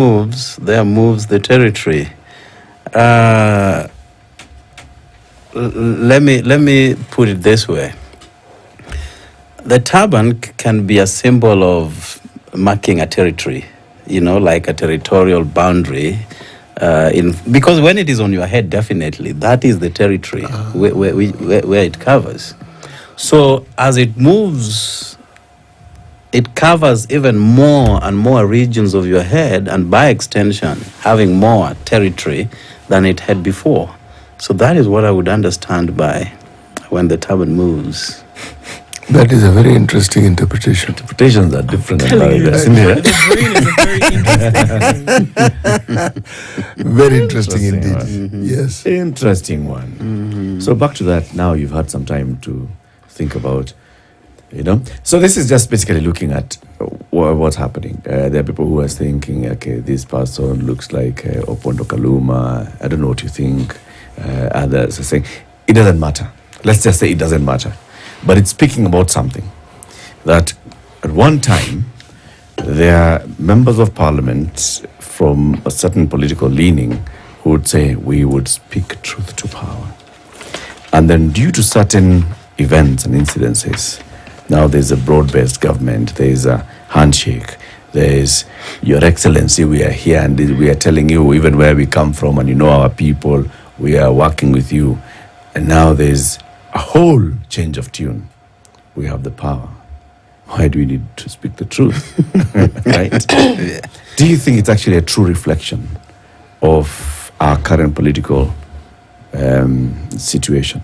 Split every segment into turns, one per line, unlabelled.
moves the territory. Let me put it this way. The turban can be a symbol of marking a territory, like a territorial boundary. Because when it is on your head, definitely, that is the territory where it covers. So as it moves, it covers even more and more regions of your head, and by extension, having more territory than it had before. So that is what I would understand by when the turban moves.
That is a very interesting interpretation.
Interpretations are different.
The brain is a very interesting.
Very interesting indeed.
One.
Yes.
Interesting one. So back to that. Now you've had some time to think about, So this is just basically looking at what's happening. There are people who are thinking, okay, this person looks like Opondo Kaluma. I don't know what you think. Others are saying, it doesn't matter. Let's just say it doesn't matter. But it's speaking about something that at one time there are members of parliament from a certain political leaning who would say we would speak truth to power. And then due to certain events and incidences, now there's a broad-based government, there's a handshake, there's Your Excellency, we are here and we are telling you even where we come from and you know our people, we are working with you. And now there's a whole change of tune. We have the power. Why do we need to speak the truth? Right? Yeah. Do you think it's actually a true reflection of our current political situation?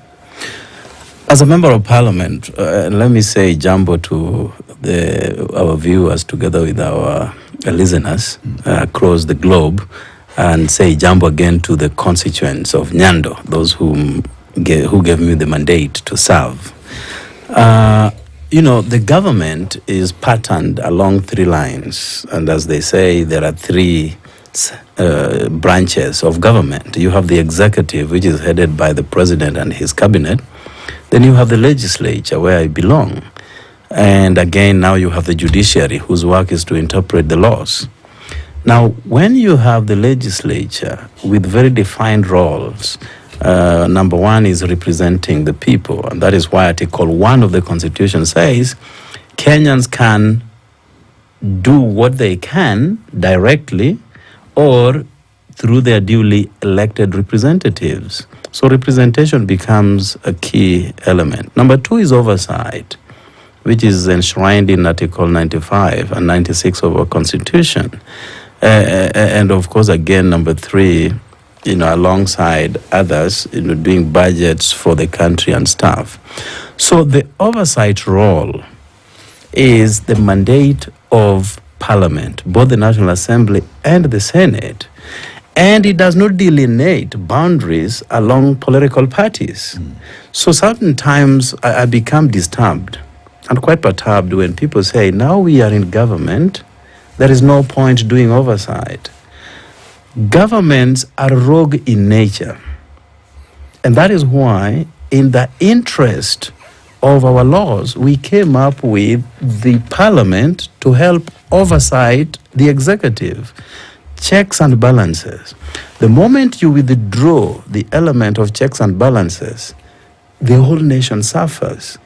As a member of parliament, let me say jambo to our viewers together with our listeners across the globe, and say jambo again to the constituents of Nyando, those who gave me the mandate to serve. The government is patterned along three lines. And as they say, there are three branches of government. You have the executive, which is headed by the president and his cabinet. Then you have the legislature, where I belong. And again, now you have the judiciary, whose work is to interpret the laws. Now, when you have the legislature with very defined roles, number one is representing the people, and that is why Article 1 of the Constitution says Kenyans can do what they can directly or through their duly elected representatives. So representation becomes a key element. Number two is oversight, which is enshrined in Article 95 and 96 of our Constitution. And of course, again, number three, alongside others, doing budgets for the country and stuff. So the oversight role is the mandate of Parliament, both the National Assembly and the Senate. And it does not delineate boundaries along political parties. So sometimes I become disturbed and quite perturbed when people say, now we are in government, there is no point doing oversight. Governments are rogue in nature. And that is why, in the interest of our laws, we came up with the Parliament to help oversight the executive. Checks and balances. The moment you withdraw the element of checks and balances, the whole nation suffers.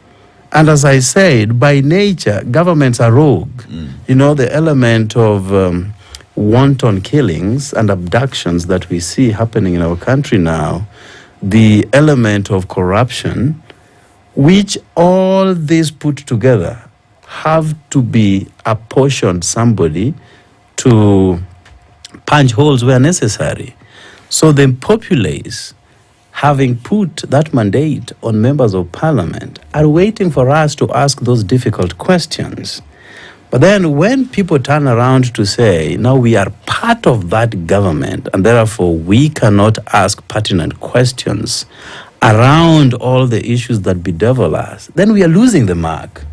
And as I said, by nature, governments are rogue. The element of wanton killings and abductions that we see happening in our country now, the element of corruption, which all these put together have to be apportioned somebody to punch holes where necessary. So the populace, having put that mandate on members of parliament, are waiting for us to ask those difficult questions. But then when people turn around to say, now we are part of that government, and therefore we cannot ask pertinent questions around all the issues that bedevil us, then we are losing the mark.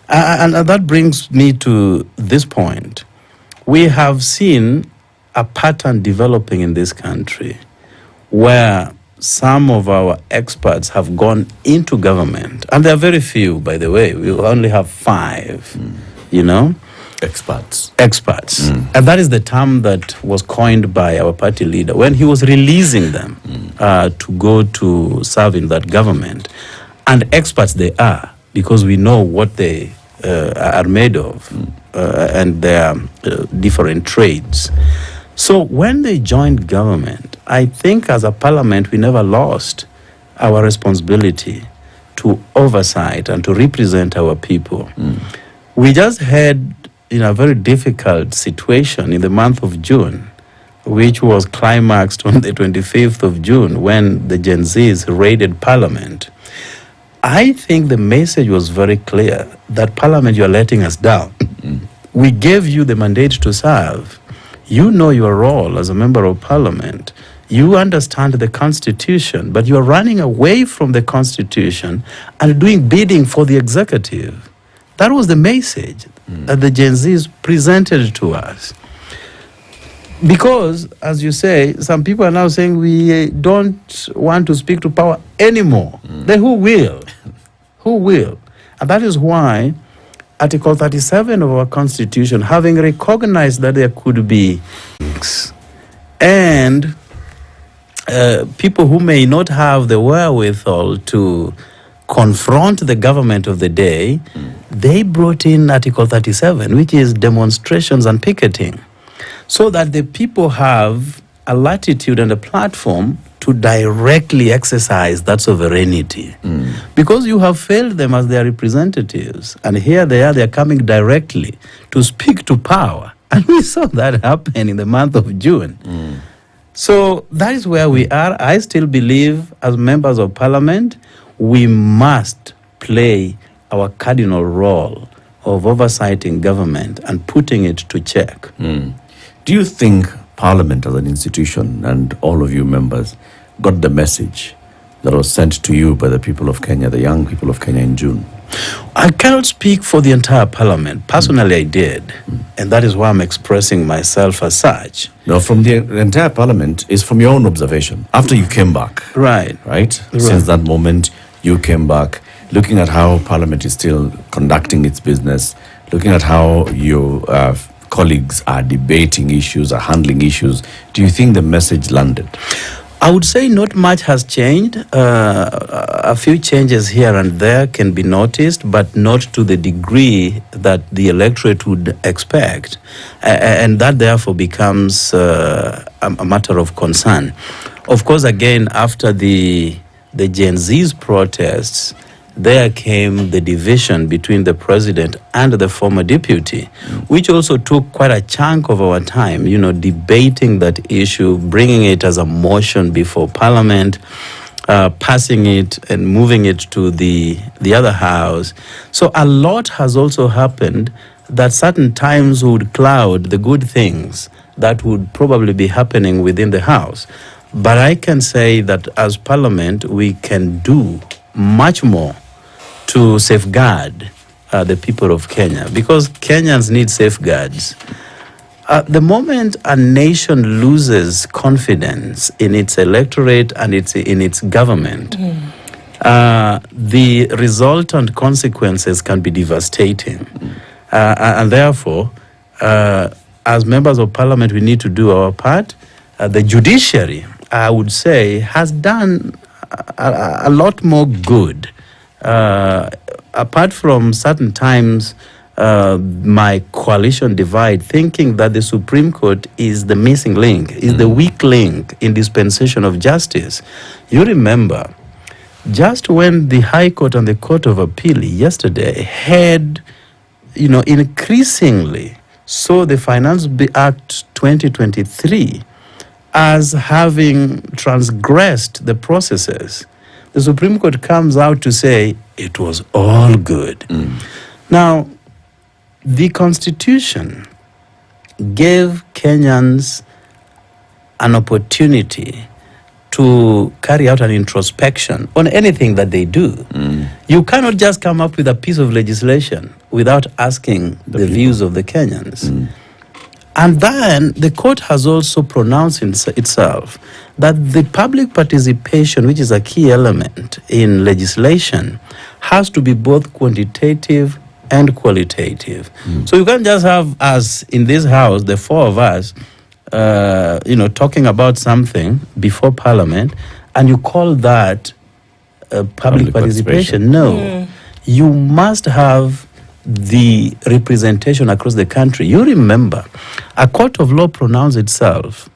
And that brings me to this point. We have seen a pattern developing in this country where some of our experts have gone into government, and there are very few, by the way. We only have 5,
Experts.
And that is the term that was coined by our party leader when he was releasing them to go to serve in that government. And experts they are, because we know what they are made of and their different trades. So when they joined government, I think as a parliament we never lost our responsibility to oversight and to represent our people. We just had in a very difficult situation in the month of June, which was climaxed on the 25th of June when the Gen Zs raided Parliament. I think the message was very clear that Parliament, you are letting us down. We gave you the mandate to serve. You know your role as a member of Parliament. You understand the Constitution, but you are running away from the Constitution and doing bidding for the executive. That was the message that the Gen Zs presented to us. Because, as you say, some people are now saying we don't want to speak to power anymore. Then who will? Who will? And that is why Article 37 of our Constitution, having recognized that there could be and people who may not have the wherewithal to confront the government of the day, they brought in Article 37, which is demonstrations and picketing, so that the people have a latitude and a platform to directly exercise that sovereignty. Because you have failed them as their representatives, and here they're coming directly to speak to power. And we saw that happen in the month of June. So that is where we are. I still believe, as members of Parliament, we must play our cardinal role of oversighting government and putting it to check.
Do you think Parliament as an institution and all of you members got the message that was sent to you by the people of Kenya, the young people of Kenya in June?
I cannot speak for the entire Parliament. Personally, I did. And that is why I'm expressing myself as such.
No, from the entire Parliament is from your own observation. After you came back.
Right.
Since that moment, you came back, looking at how Parliament is still conducting its business, looking at how your colleagues are debating issues, are handling issues. Do you think the message landed?
I would say not much has changed. A few changes here and there can be noticed, but not to the degree that the electorate would expect. And that therefore becomes a matter of concern. Of course, again, after the Gen Z's protests, there came the division between the president and the former deputy, which also took quite a chunk of our time, debating that issue, bringing it as a motion before Parliament, passing it and moving it to the other house. So a lot has also happened that certain times would cloud the good things that would probably be happening within the house. But I can say that as Parliament, we can do much more to safeguard the people of Kenya, because Kenyans need safeguards. The moment a nation loses confidence in its electorate and in its government, the resultant consequences can be devastating. And therefore, as members of Parliament, we need to do our part. The Judiciary, I would say, has done a lot more good. Apart from certain times, my coalition divide, thinking that the Supreme Court is the missing link, is the weak link in dispensation of justice. You remember, just when the High Court and the Court of Appeal yesterday had, increasingly saw the Finance Act 2023 as having transgressed the processes, the Supreme Court comes out to say it was all good. Now, the Constitution gave Kenyans an opportunity to carry out an introspection on anything that they do. You cannot just come up with a piece of legislation without asking the views of the Kenyans. And then the court has also pronounced itself that the public participation, which is a key element in legislation, has to be both quantitative and qualitative. So you can't just have us in this house, the four of us, talking about something before Parliament, and you call that public participation. No. You must have the representation across the country. You remember, a court of law pronounced itself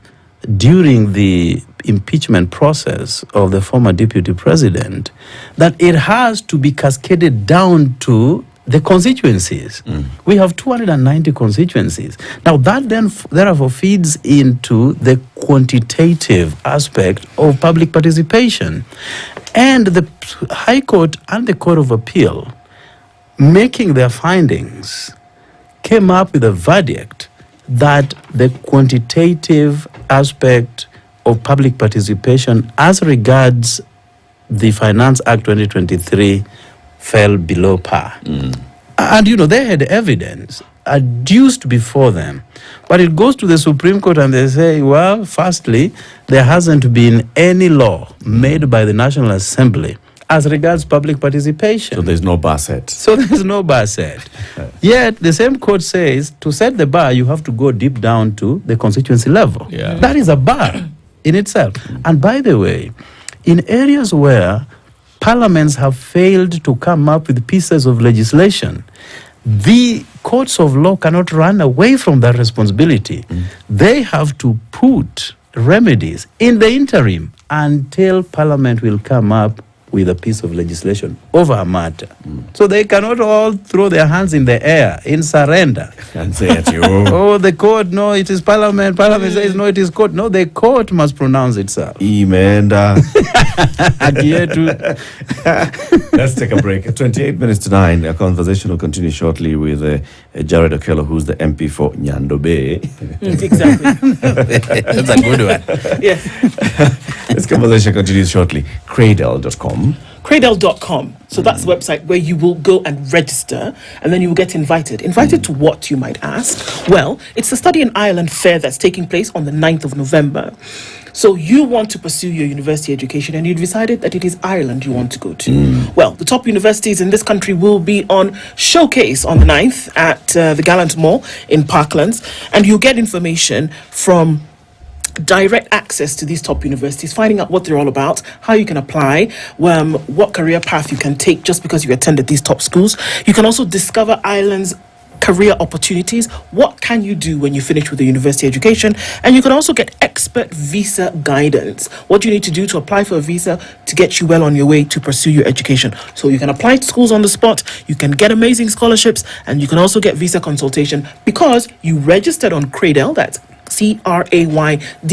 during the impeachment process of the former deputy president that it has to be cascaded down to the constituencies. We have 290 constituencies. Now that then therefore feeds into the quantitative aspect of public participation. And the High Court and the Court of Appeal, making their findings, came up with a verdict that the quantitative aspect of public participation as regards the Finance Act 2023 fell below par. And, they had evidence adduced before them. But it goes to the Supreme Court and they say, well, firstly, there hasn't been any law made by the National Assembly as regards public participation.
So there's no bar set.
Yet the same court says to set the bar, you have to go deep down to the constituency level.
Yeah.
That is a bar in itself. And by the way, in areas where parliaments have failed to come up with pieces of legislation, the courts of law cannot run away from that responsibility. They have to put remedies in the interim until Parliament will come up with a piece of legislation over a matter. So they cannot all throw their hands in the air in surrender.
And say at you.
Oh, the court, no, it is Parliament. Parliament says, no, it is court. No, the court must pronounce itself.
Let's take a break. 28 minutes to 9. A conversation will continue shortly with Jared Okello, who's the MP for Nyando Bay.
Exactly.
That's a good one.
Yeah.
This conversation continues shortly. Cradle.com.
Cradle.com. So that's the website where you will go and register, and then you will get invited. Invited to what, you might ask? Well, it's the Study in Ireland fair that's taking place on the 9th of November. So you want to pursue your university education and you decided that it is Ireland you want to go to. Well, the top universities in this country will be on showcase on the 9th at the Gallant Mall in Parklands, and you'll get information from direct access to these top universities, finding out what they're all about, how you can apply, what career path you can take just because you attended these top schools. You can also discover Ireland's career opportunities. What can you do when you finish with the university education? And you can also get expert visa guidance. What you need to do to apply for a visa to get you well on your way to pursue your education. So you can apply to schools on the spot, you can get amazing scholarships, and you can also get visa consultation because you registered on Cradle, that's CRAYDEL.com,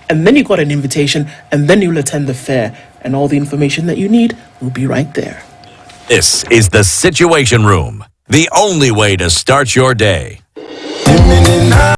and then you got an invitation, and then you'll attend the fair, and all the information that you need will be right there.
This is the Situation Room, the only way to start your day.